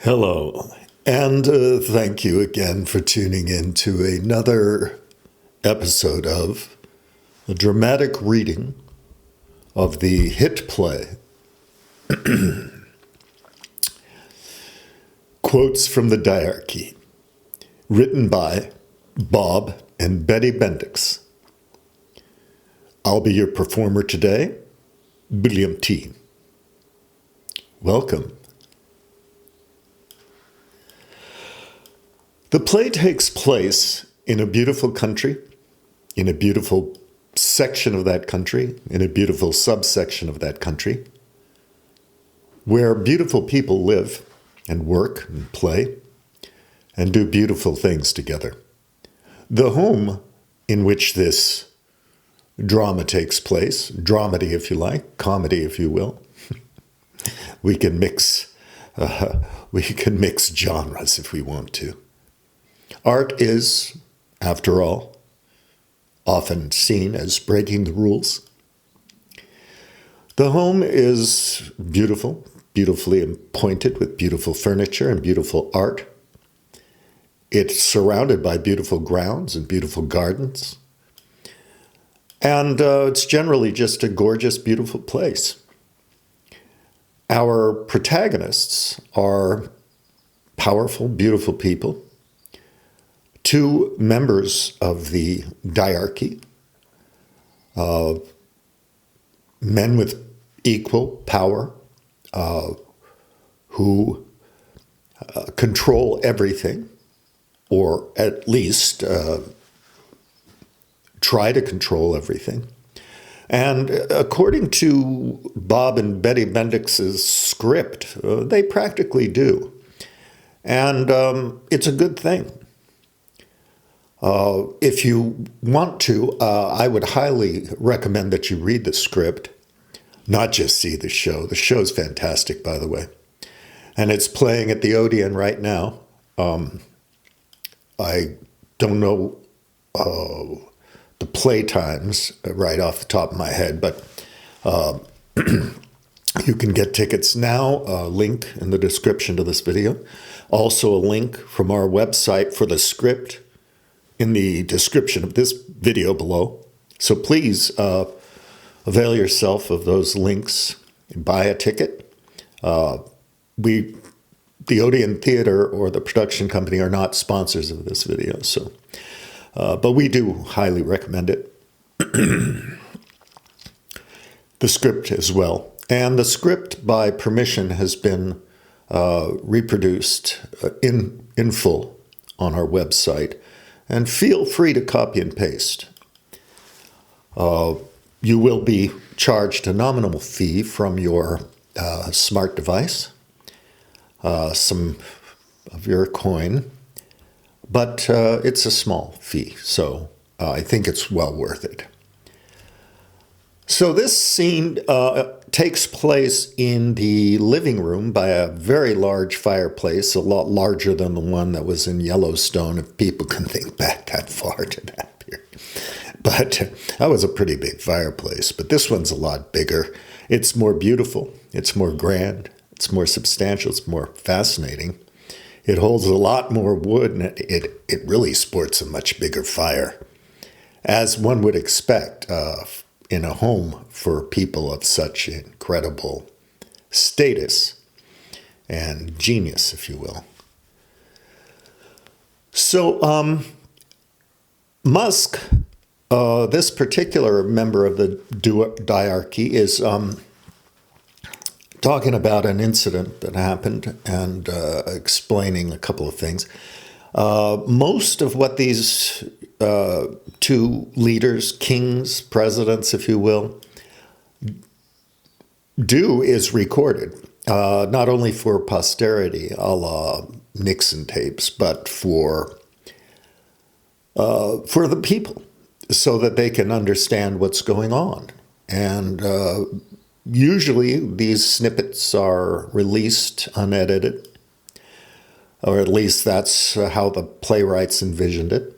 Hello, and thank you again for tuning in to another episode of a dramatic reading of the hit play, Quotes from the Diarchy, written by Bob and Betty Bendix. I'll be your performer today, William T. Welcome. The play takes place in a beautiful country, in a beautiful section of that country, in a beautiful subsection of that country, where beautiful people live and work and play and do beautiful things together. The home in which this drama takes place, dramedy if you like, comedy if you will, we can mix genres if we want to. Art is, after all, often seen as breaking the rules. The home is beautiful, beautifully appointed with beautiful furniture and beautiful art. It's surrounded by beautiful grounds and beautiful gardens. And it's generally just a gorgeous, beautiful place. Our protagonists are powerful, beautiful people. Two members of the diarchy, men with equal power, who control everything, or at least try to control everything. And according to Bob and Betty Bendix's script, they practically do. And it's a good thing. If you want to, I would highly recommend that you read the script, not just see the show. The show's fantastic, by the way. And it's playing at the Odeon right now. I don't know the play times right off the top of my head, but you can get tickets now, a link in the description to this video. Also a link from our website for the script in the description of this video below. So please avail yourself of those links and buy a ticket. The Odeon Theater or the production company are not sponsors of this video, so but we do highly recommend it. The script as well. And the script, by permission, has been reproduced in full on our website. And feel free to copy and paste. You will be charged a nominal fee from your smart device, some of your coin, but it's a small fee, so I think it's well worth it. So this scene takes place in the living room by a very large fireplace, a lot larger than the one that was in Yellowstone, if people can think back that far to that period. But that was a pretty big fireplace, but this one's a lot bigger. It's more beautiful, it's more grand, it's more substantial, it's more fascinating. It holds a lot more wood, and it really sports a much bigger fire, as one would expect in a home for people of such incredible status and genius, if you will. So Musk, this particular member of the diarchy, is talking about an incident that happened and explaining a couple of things. Most of what these two leaders, kings, presidents, if you will, do is recorded, not only for posterity, a la Nixon tapes, but for the people, so that they can understand what's going on. And usually these snippets are released unedited, or at least that's how the playwrights envisioned it.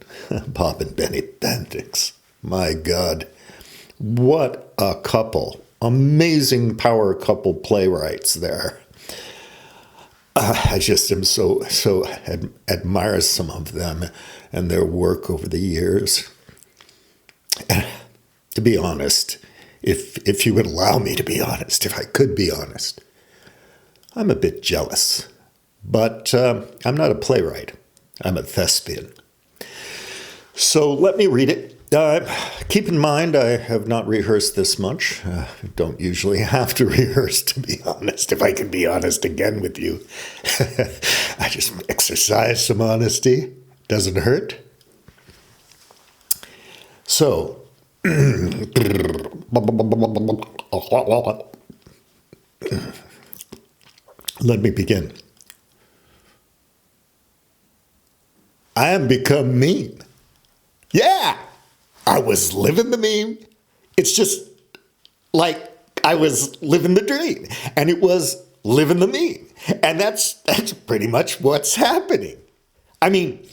Bob and Betty Bendix. My God. What a couple. Amazing power couple playwrights there. I just am admire some of them and their work over the years. And to be honest, if you would allow me to be honest, if I could be honest, I'm a bit jealous. But I'm not a playwright. I'm a thespian. So let me read it. Keep in mind, I have not rehearsed this much. I don't usually have to rehearse, to be honest, if I can be honest again with you. I just exercise some honesty. Doesn't hurt. So, let me begin. I am become mean. Yeah, I was living the meme. It's just like I was living the dream, and it was living the meme. And that's pretty much what's happening. I mean,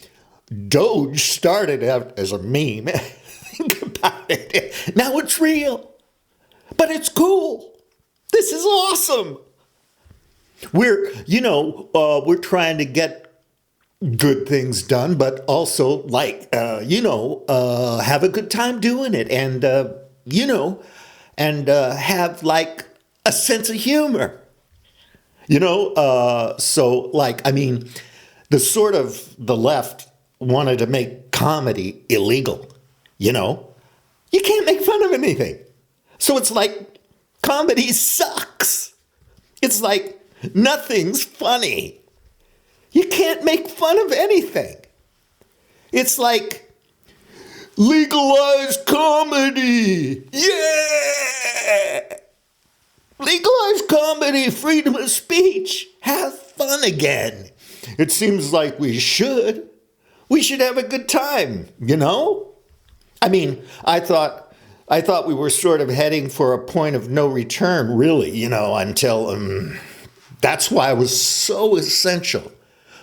Doge started out as a meme. Think about it. Now it's real, but it's cool. This is awesome. We're trying to get good things done, but also have a good time doing it, and have like a sense of humor. The left wanted to make comedy illegal. You can't make fun of anything. So it's like comedy sucks. It's like nothing's funny. You can't make fun of anything. It's like legalize comedy. Yeah! Legalize comedy, freedom of speech. Have fun again. It seems like we should. We should have a good time, I mean, I thought we were sort of heading for a point of no return, really, until that's why it was so essential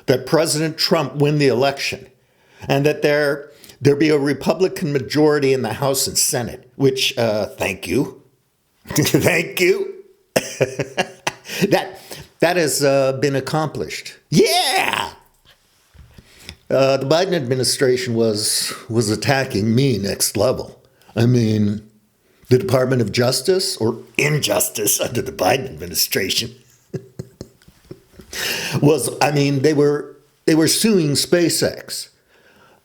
that President Trump win the election, and that there be a Republican majority in the House and Senate, which, thank you. Thank you. That has been accomplished. Yeah! The Biden administration was attacking me next level. I mean, the Department of Justice, or injustice under the Biden administration, they were suing SpaceX.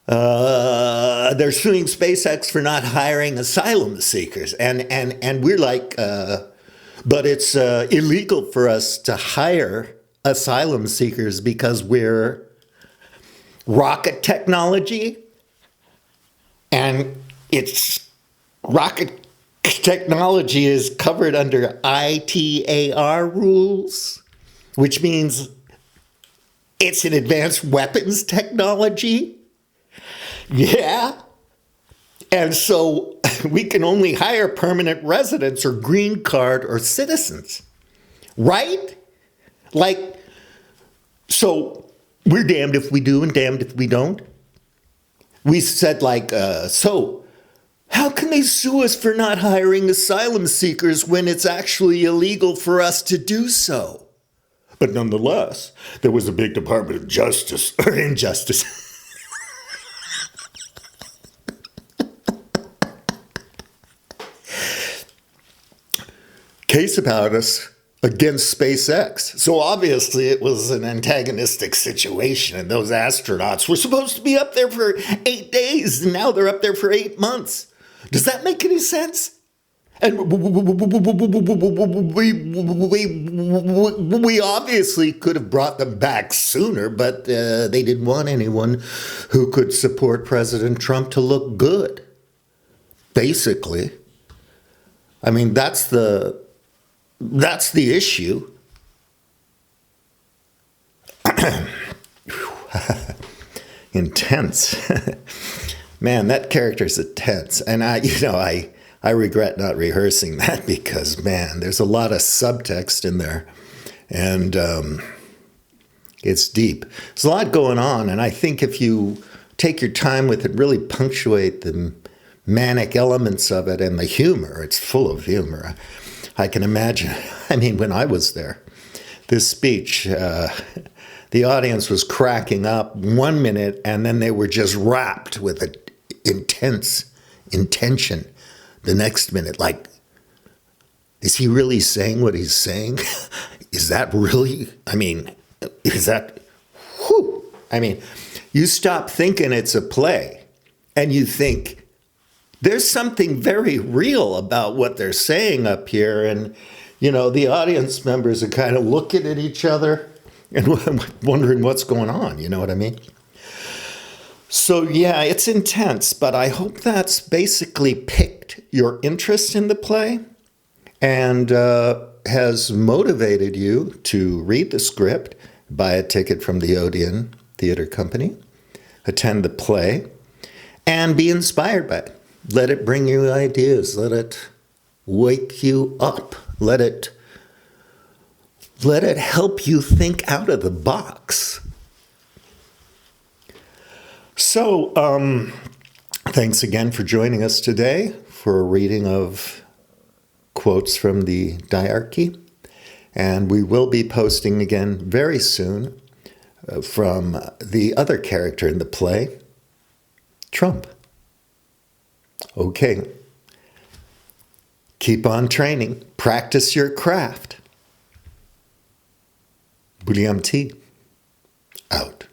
They're suing SpaceX for not hiring asylum seekers, and we're like, but it's illegal for us to hire asylum seekers because we're rocket technology, and it's rocket technology is covered under ITAR rules, which means it's an advanced weapons technology. Yeah. And so we can only hire permanent residents or green card or citizens, right? So we're damned if we do and damned if we don't. We said so how can they sue us for not hiring asylum seekers when it's actually illegal for us to do so? But nonetheless, there was a big Department of Justice, or injustice. Case about us against SpaceX. So obviously it was an antagonistic situation, and those astronauts were supposed to be up there for 8 days, and now they're up there for 8 months. Does that make any sense? And we obviously could have brought them back sooner, but they didn't want anyone who could support President Trump to look good. Basically. I mean, that's the issue. Intense. Man, that character's intense. And I regret not rehearsing that because, man, there's a lot of subtext in there. And it's deep. There's a lot going on. And I think if you take your time with it, really punctuate the manic elements of it and the humor, it's full of humor. I can imagine. I mean, when I was there, this speech, the audience was cracking up 1 minute, and then they were just rapt with an intense intention the next minute. Like, is he really saying what he's saying? Is that really, is that, whew. You stop thinking it's a play and you think there's something very real about what they're saying up here. And, the audience members are kind of looking at each other and wondering what's going on. You know what I mean? So, yeah, it's intense, but I hope that's basically piqued your interest in the play and has motivated you to read the script, buy a ticket from the Odeon Theater Company, attend the play, and be inspired by it. Let it bring you ideas. Let it wake you up. Let it help you think out of the box. So, thanks again for joining us today for a reading of Quotes from the Diarchy. And we will be posting again very soon from the other character in the play, Trump. Okay. Keep on training. Practice your craft. William T. Out.